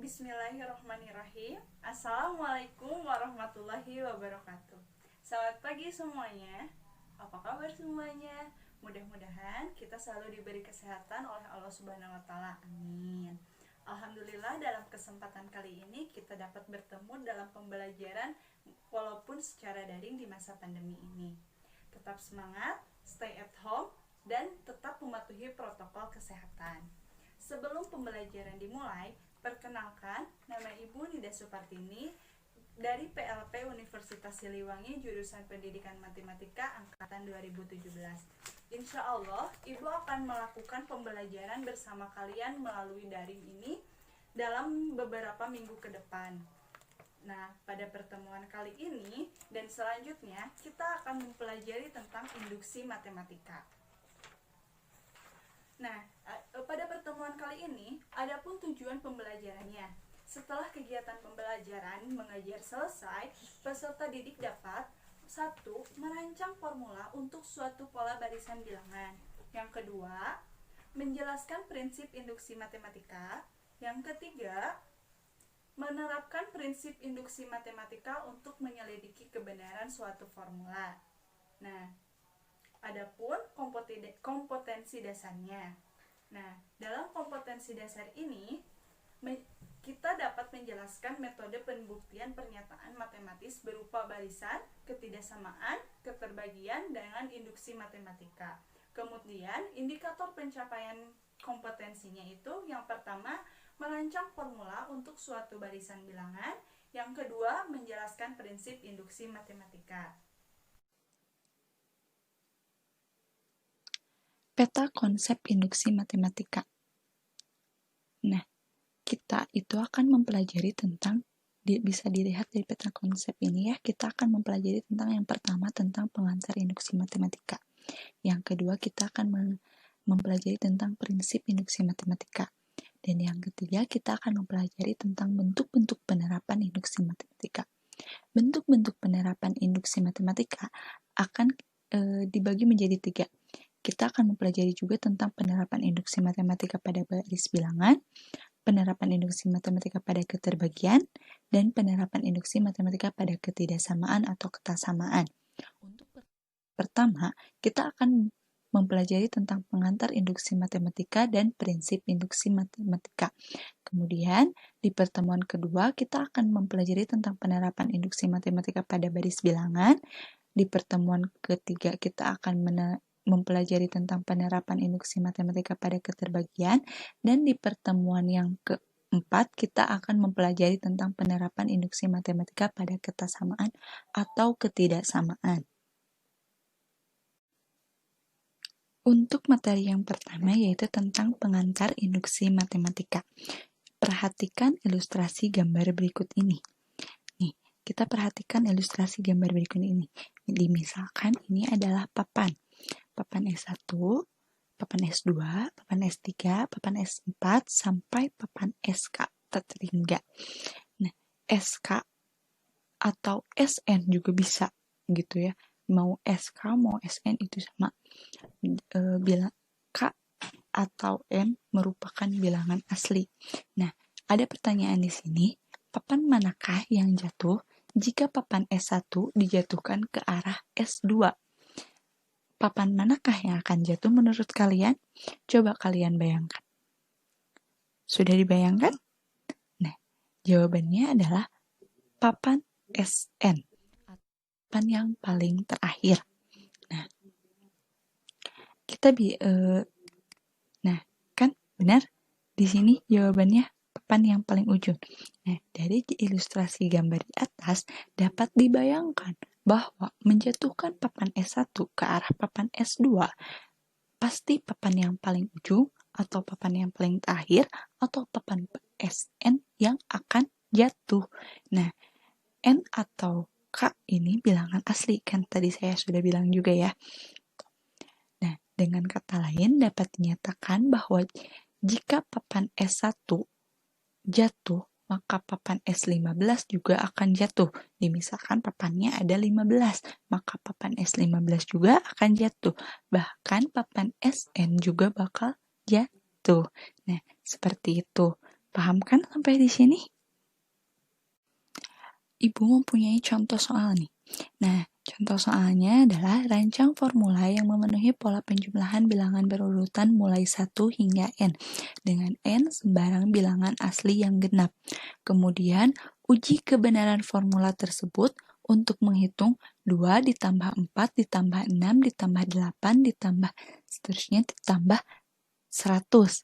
Bismillahirrahmanirrahim. Assalamualaikum warahmatullahi wabarakatuh. Selamat pagi semuanya. Apa kabar semuanya? Mudah-mudahan kita selalu diberi kesehatan oleh Allah Subhanahu wa taala. Amin. Alhamdulillah, dalam kesempatan kali ini kita dapat bertemu dalam pembelajaran walaupun secara daring di masa pandemi ini. Tetap semangat, stay at home, dan tetap mematuhi protokol kesehatan. Sebelum pembelajaran dimulai, perkenalkan, nama Ibu Nida Supartini dari PLP Universitas Siliwangi, jurusan Pendidikan Matematika angkatan 2017. Insya Allah, Ibu akan melakukan pembelajaran bersama kalian melalui daring ini dalam beberapa minggu ke depan. Nah, pada pertemuan kali ini dan selanjutnya, kita akan mempelajari tentang induksi matematika. Nah, pada pertemuan kali ini, adapun tujuan pembelajarannya. Setelah kegiatan pembelajaran mengajar selesai, peserta didik dapat 1. Merancang formula untuk suatu pola barisan bilangan. Yang kedua, menjelaskan prinsip induksi matematika. Yang ketiga, menerapkan prinsip induksi matematika untuk menyelidiki kebenaran suatu formula. Nah, adapun kompetensi dasarnya. Nah, dalam kompetensi dasar ini kita dapat menjelaskan metode pembuktian pernyataan matematis berupa barisan, ketidaksamaan, keterbagian dengan induksi matematika. Kemudian, indikator pencapaian kompetensinya itu yang pertama, merancang formula untuk suatu barisan bilangan. Yang kedua, menjelaskan prinsip induksi matematika. Peta konsep induksi matematika. Nah, kita itu akan mempelajari tentang, bisa dilihat dari peta konsep ini ya, kita akan mempelajari tentang yang pertama tentang pengantar induksi matematika. Yang kedua, kita akan mempelajari tentang prinsip induksi matematika. Dan yang ketiga, kita akan mempelajari tentang bentuk-bentuk penerapan induksi matematika. Bentuk-bentuk penerapan induksi matematika akan dibagi menjadi 3. Kita akan mempelajari juga tentang penerapan induksi matematika pada baris bilangan, penerapan induksi matematika pada keterbagian, dan penerapan induksi matematika pada ketidaksamaan atau ketasamaan. Untuk pertama, kita akan mempelajari tentang pengantar induksi matematika dan prinsip induksi matematika. Kemudian, di pertemuan kedua, kita akan mempelajari tentang penerapan induksi matematika pada baris bilangan. Di pertemuan ketiga, kita akan mempelajari tentang penerapan induksi matematika pada keterbagian, dan di pertemuan yang keempat kita akan mempelajari tentang penerapan induksi matematika pada ketasamaan atau ketidaksamaan. Untuk materi yang pertama yaitu tentang pengantar induksi matematika. Perhatikan ilustrasi gambar berikut ini. Nih, kita perhatikan ilustrasi gambar berikut ini. Misalkan ini adalah papan S1, papan S2, papan S3, papan S4, sampai papan SK terhingga. Nah, SK atau SN juga bisa gitu ya. Mau SK, mau SN itu sama. Bila K atau N merupakan bilangan asli. Nah, ada pertanyaan di sini. Papan manakah yang jatuh jika papan S1 dijatuhkan ke arah S2? Papan manakah yang akan jatuh menurut kalian? Coba kalian bayangkan. Sudah dibayangkan? Nah, jawabannya adalah papan SN. Papan yang paling terakhir. Nah, nah, kan benar? Di sini jawabannya papan yang paling ujung. Nah, dari ilustrasi gambar di atas dapat dibayangkan bahwa menjatuhkan papan S1 ke arah papan S2 pasti papan yang paling ujung atau papan yang paling terakhir atau papan SN yang akan jatuh. Nah, N atau K ini bilangan asli, kan tadi saya sudah bilang juga ya. Nah, dengan kata lain dapat dinyatakan bahwa jika papan S1 jatuh, maka papan S15 juga akan jatuh. Misalkan papannya ada 15, maka papan S15 juga akan jatuh. Bahkan papan SN juga bakal jatuh. Nah, seperti itu. Paham kan sampai di sini? Ibu mempunyai contoh soal nih. Nah, contoh soalnya adalah rancang formula yang memenuhi pola penjumlahan bilangan berurutan mulai 1 hingga n, dengan n sembarang bilangan asli yang genap. Kemudian, uji kebenaran formula tersebut untuk menghitung 2 ditambah 4 ditambah 6 ditambah 8 ditambah seterusnya ditambah 100.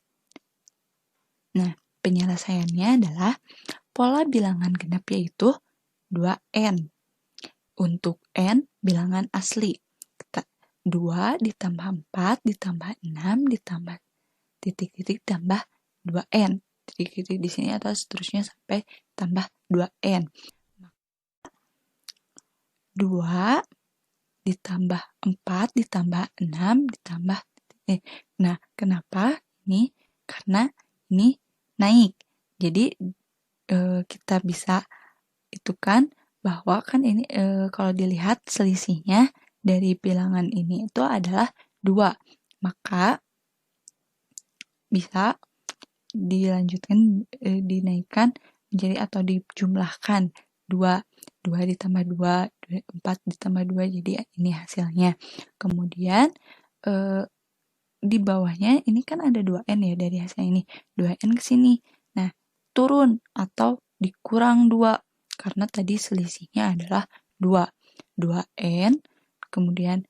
Nah, penyelesaiannya adalah pola bilangan genap yaitu 2n. Untuk n bilangan asli. 2 ditambah 4 ditambah 6 ditambah titik-titik tambah 2n. Titik-titik di sini atau seterusnya sampai tambah 2n. 2 ditambah 4 ditambah 6 ditambah nah, kenapa ini? Karena ini naik. Jadi kita bisa itu kan bahwa kan ini kalau dilihat selisihnya dari bilangan ini itu adalah 2. Maka bisa dilanjutkan dinaikkan menjadi atau dijumlahkan 2 ditambah 2 4 ditambah 2 jadi ini hasilnya. Kemudian di bawahnya ini kan ada 2n ya dari hasil ini. 2n ke sini. Nah, turun atau dikurang 2 karena tadi selisihnya adalah 2. 2n kemudian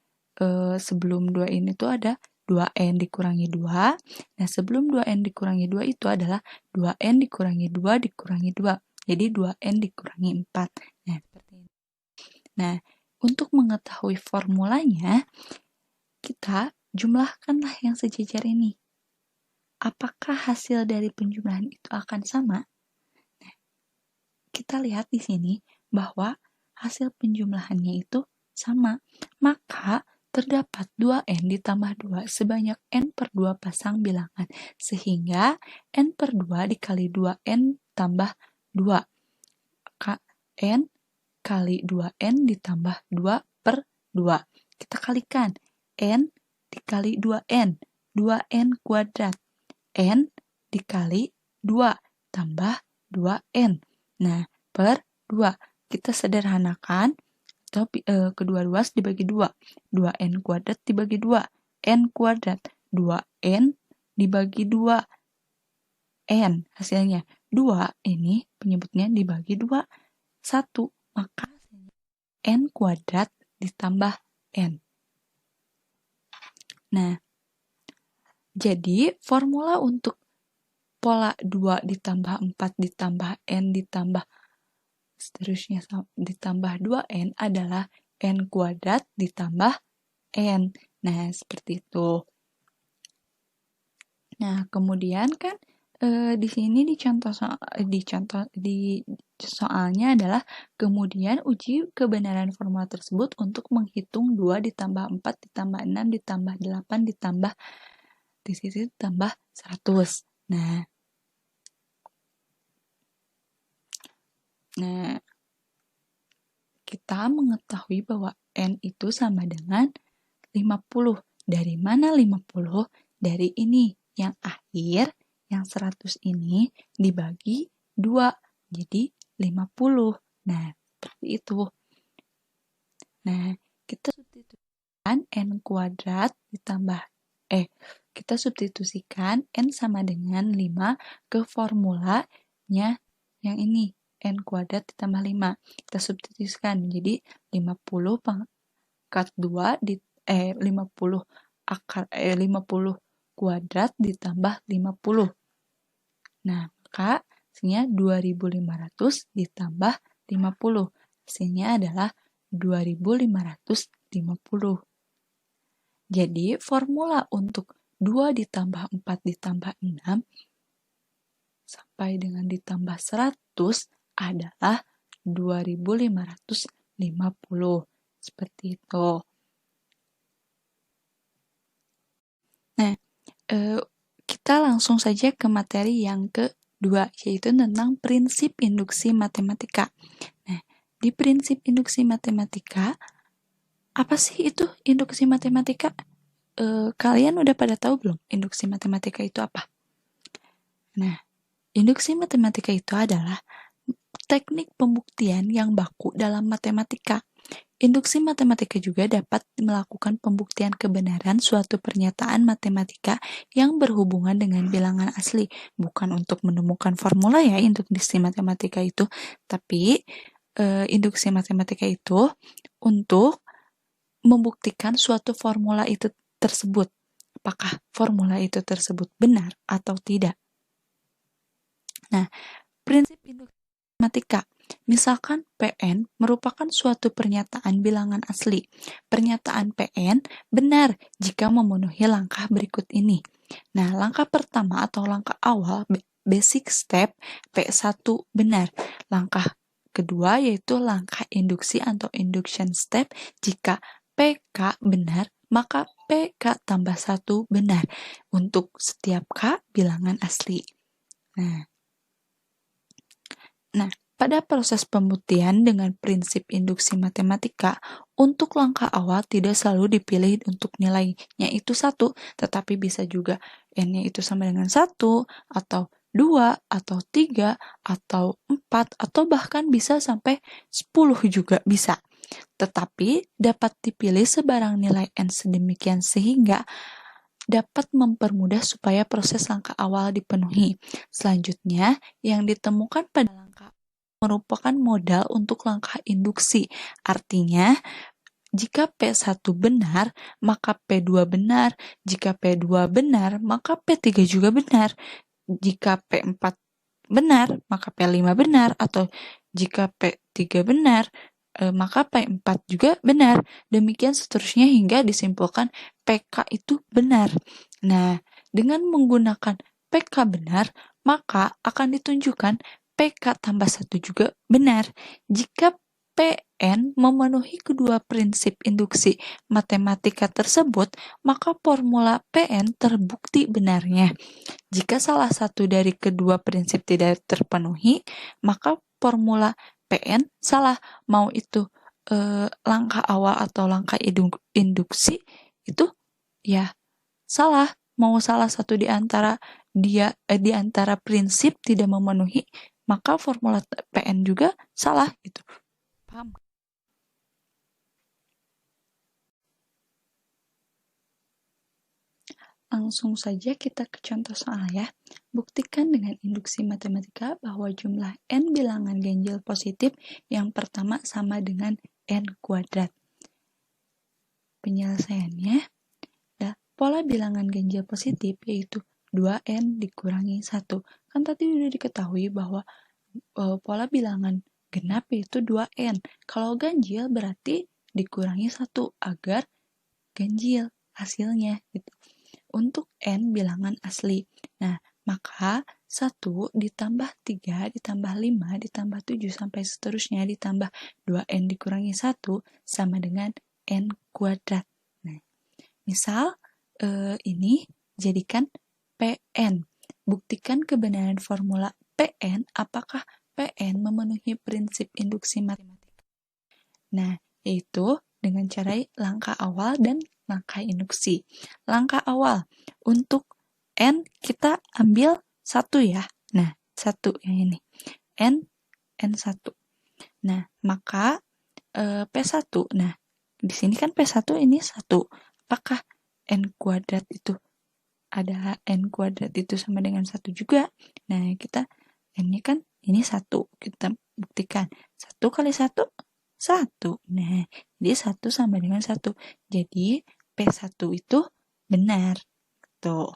sebelum 2 ini tuh ada 2n dikurangi 2. Nah, sebelum 2n dikurangi 2 itu adalah 2n dikurangi 2 dikurangi 2. Jadi 2n dikurangi 4. Nah, seperti ini. Nah, untuk mengetahui formulanya, kita jumlahkanlah yang sejajar ini. Apakah hasil dari penjumlahan itu akan sama? Nah, kita lihat di sini bahwa hasil penjumlahannya itu sama. Maka terdapat 2n ditambah 2 sebanyak n per 2 pasang bilangan. Sehingga n per 2 dikali 2n tambah 2. Maka n kali 2n ditambah 2 per 2. Kita kalikan. N dikali 2n. 2n kuadrat. N dikali 2 tambah 2n. Nah, per 2. Kita sederhanakan atau kedua ruas dibagi 2. 2n kuadrat dibagi 2. N kuadrat. 2n dibagi 2. N hasilnya. 2 ini penyebutnya dibagi 2. 1. Maka n kuadrat ditambah n. Nah, jadi formula untuk pola 2 ditambah 4 ditambah n ditambah seterusnya ditambah 2n adalah n kuadrat ditambah n. Nah, seperti itu. Nah, kemudian kan di sini di soalnya adalah kemudian uji kebenaran formula tersebut untuk menghitung 2 ditambah 4 ditambah 6 ditambah 8 ditambah ditambah 100. Nah, kita mengetahui bahwa n itu sama dengan 50. Dari mana 50? Dari ini yang akhir, yang 100 ini dibagi 2, jadi 50. Nah, seperti itu. Nah, kita substitusikan n kuadrat ditambah kita substitusikan n sama dengan 5 ke formulanya yang ini, n kuadrat ditambah 5. Kita substitusikan menjadi 50 pangkat 2 50 kuadrat ditambah 50. Nah, maka hasilnya 2500 ditambah 50. Hasilnya adalah 2550. Jadi, formula untuk 2 ditambah 4 ditambah 6 sampai dengan ditambah 100 adalah 2550. Seperti itu. Nah, kita langsung saja ke materi yang kedua, yaitu tentang prinsip induksi matematika. Nah, di prinsip induksi matematika, apa sih itu induksi matematika? Kalian udah pada tahu belum induksi matematika itu apa? Nah, Induksi matematika itu adalah teknik pembuktian yang baku dalam matematika. Induksi matematika juga dapat melakukan pembuktian kebenaran suatu pernyataan matematika yang berhubungan dengan bilangan asli. Bukan untuk menemukan formula ya induksi matematika itu, tapi induksi matematika itu untuk membuktikan suatu formula itu tersebut. Apakah formula itu tersebut benar atau tidak? Nah, prinsip induksi matematika. Misalkan Pn merupakan suatu pernyataan bilangan asli. Pernyataan Pn benar jika memenuhi langkah berikut ini. Nah, langkah pertama atau langkah awal, basic step, P1 benar. Langkah kedua yaitu langkah induksi atau induction step. Jika PK benar, maka PK tambah 1 benar. Untuk setiap K bilangan asli. Nah, pada proses pembuktian dengan prinsip induksi matematika, untuk langkah awal tidak selalu dipilih untuk nilainya itu 1, tetapi bisa juga n-nya itu sama dengan 1, atau 2, atau 3, atau 4, atau bahkan bisa sampai 10 juga bisa. Tetapi dapat dipilih sebarang nilai n sedemikian sehingga dapat mempermudah supaya proses langkah awal dipenuhi. Selanjutnya, yang ditemukan pada langkah merupakan modal untuk langkah induksi. Artinya, jika P1 benar, maka P2 benar. Jika P2 benar, maka P3 juga benar. Jika P4 benar, maka P5 benar. Atau jika P3 benar, maka P4 juga benar. Demikian seterusnya hingga disimpulkan PK itu benar. Nah, dengan menggunakan PK benar, maka akan ditunjukkan PK tambah 1 juga benar. Jika Pn memenuhi kedua prinsip induksi matematika tersebut, maka formula Pn terbukti benarnya. Jika salah satu dari kedua prinsip tidak terpenuhi, maka formula Pn salah. Mau itu langkah awal atau langkah induksi, itu ya salah. Mau salah satu di antara di antara prinsip tidak memenuhi, maka formula Pn juga salah gitu. Paham? Langsung saja kita ke contoh soal ya. Buktikan dengan induksi matematika bahwa jumlah n bilangan ganjil positif yang pertama sama dengan n kuadrat. Penyelesaiannya, pola bilangan ganjil positif yaitu 2n dikurangi 1. Kan tadi sudah diketahui bahwa pola bilangan genap yaitu 2n. Kalau ganjil berarti dikurangi 1 agar ganjil hasilnya gitu. Untuk n bilangan asli. Nah, maka 1 ditambah 3 ditambah 5 ditambah 7 sampai seterusnya ditambah 2n dikurangi 1 sama dengan n kuadrat. Nah, misal ini jadikan Pn. Buktikan kebenaran formula Pn apakah Pn memenuhi prinsip induksi matematika. Nah, yaitu dengan cara langkah awal dan langkah induksi. Langkah awal, untuk n kita ambil 1 ya. Nah, 1 yang ini. N1. Nah, maka P1. Nah, di sini kan P1 ini 1. Apakah n kuadrat itu ada n kuadrat itu sama dengan 1 juga? Nah, kita n-nya kan ini 1. Kita buktikan. 1 kali 1, 1. Nah, jadi 1 sama dengan 1. Jadi, P1 itu benar. Tuh.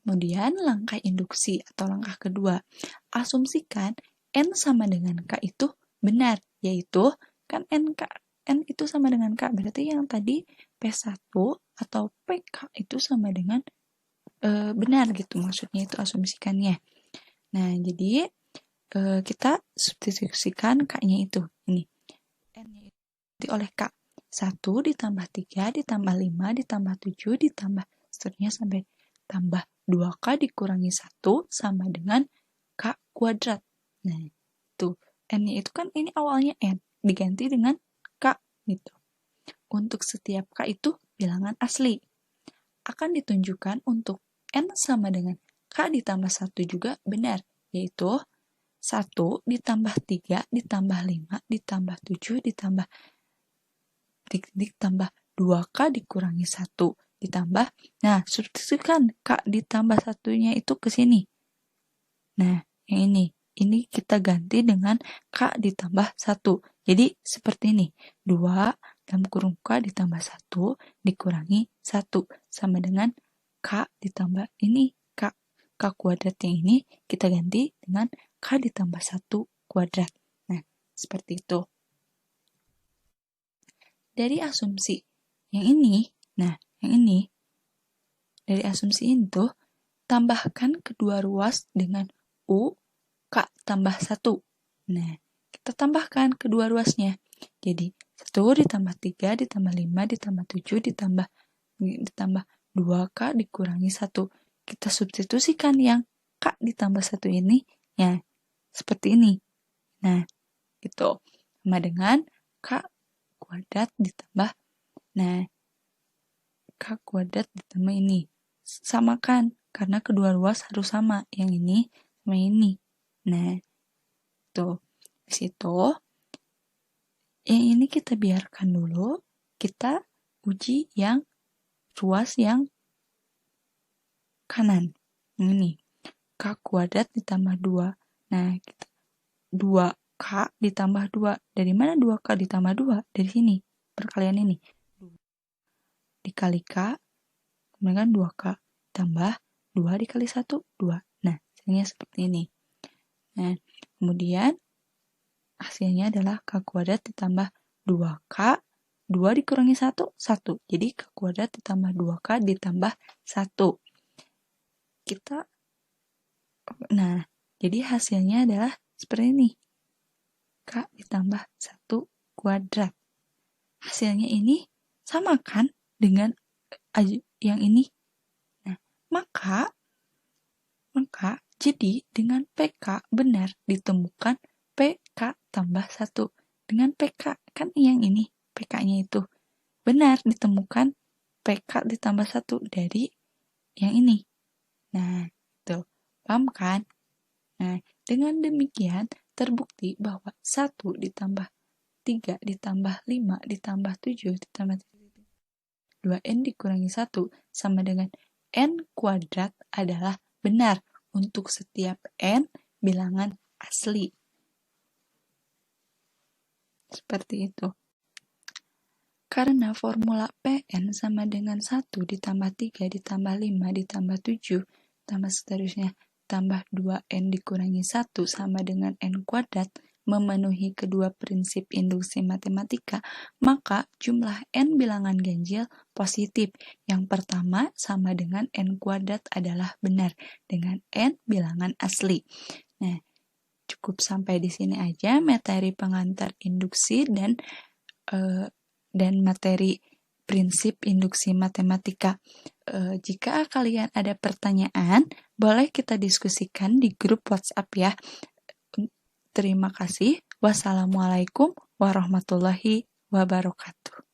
Kemudian, langkah induksi atau langkah kedua. Asumsikan n sama dengan k itu benar. Yaitu, kan n itu sama dengan k. Berarti yang tadi P1 atau PK itu sama dengan benar gitu. Maksudnya itu asumsikannya. Nah, jadi kita substitusikan k-nya itu. Ini. N-nya itu oleh k. 1 ditambah 3 ditambah 5 ditambah 7 ditambah seterusnya sampai tambah 2k dikurangi 1 sama dengan k kuadrat. Nah, itu n-nya itu kan ini awalnya n diganti dengan k gitu. Untuk setiap k itu bilangan asli. Akan ditunjukkan untuk n sama dengan K ditambah 1 juga benar, yaitu 1 ditambah 3 ditambah 5 ditambah 7 ditambah 2K dikurangi 1 ditambah, nah substitusikan K ditambah 1-nya itu ke sini. Nah, yang ini kita ganti dengan K ditambah 1. Jadi seperti ini, 2 dalam kurung K ditambah 1 dikurangi 1 sama dengan K ditambah ini, K kuadratnya ini kita ganti dengan K ditambah 1 kuadrat. Nah, seperti itu. Dari asumsi yang ini, dari asumsi itu, tambahkan kedua ruas dengan U, K tambah 1. Nah, kita tambahkan kedua ruasnya. Jadi, 1 ditambah 3 ditambah 5 ditambah 7 ditambah 2K dikurangi 1. Kita substitusikan yang K ditambah 1 ini, ya, seperti ini. Nah, itu sama dengan K kuadrat ditambah, nah, K kuadrat ditambah ini. Samakan, karena kedua ruas harus sama. Yang ini sama ini. Nah, tuh. Di situ, yang ini kita biarkan dulu. Kita uji yang ruas yang kanan. Ini. K kuadrat ditambah 2. Nah, 2K ditambah 2. Dari mana 2K ditambah 2? Dari sini. Perkalian ini. Dikali K, kemudian 2K. Tambah 2 dikali 1, 2. Nah, hasilnya seperti ini. Nah, kemudian hasilnya adalah K kuadrat ditambah 2K. 2 dikurangi 1, 1. Jadi K kuadrat ditambah 2K ditambah 1. Nah, jadi hasilnya adalah seperti ini. K ditambah 1 kuadrat. Hasilnya ini sama kan dengan yang ini? Nah, maka jadi dengan PK benar ditemukan PK tambah 1. Dengan PK, kan yang ini, PK-nya itu. Benar ditemukan PK ditambah 1 dari yang ini. Nah, itu. Paham kan? Nah, dengan demikian terbukti bahwa 1 ditambah 3 ditambah 5 ditambah 7 ditambah 2N dikurangi 1 sama dengan N kuadrat adalah benar untuk setiap N bilangan asli. Seperti itu. Karena formula Pn sama dengan 1 ditambah 3 ditambah 5 ditambah 7 tambah seterusnya tambah 2N dikurangi 1 sama dengan N kuadrat memenuhi kedua prinsip induksi matematika, maka jumlah N bilangan ganjil positif. Yang pertama sama dengan N kuadrat adalah benar dengan N bilangan asli. Nah, cukup sampai di sini aja materi pengantar induksi dan materi prinsip induksi matematika. Jika kalian ada pertanyaan, boleh kita diskusikan di grup WhatsApp ya. Terima kasih. Wassalamualaikum warahmatullahi wabarakatuh.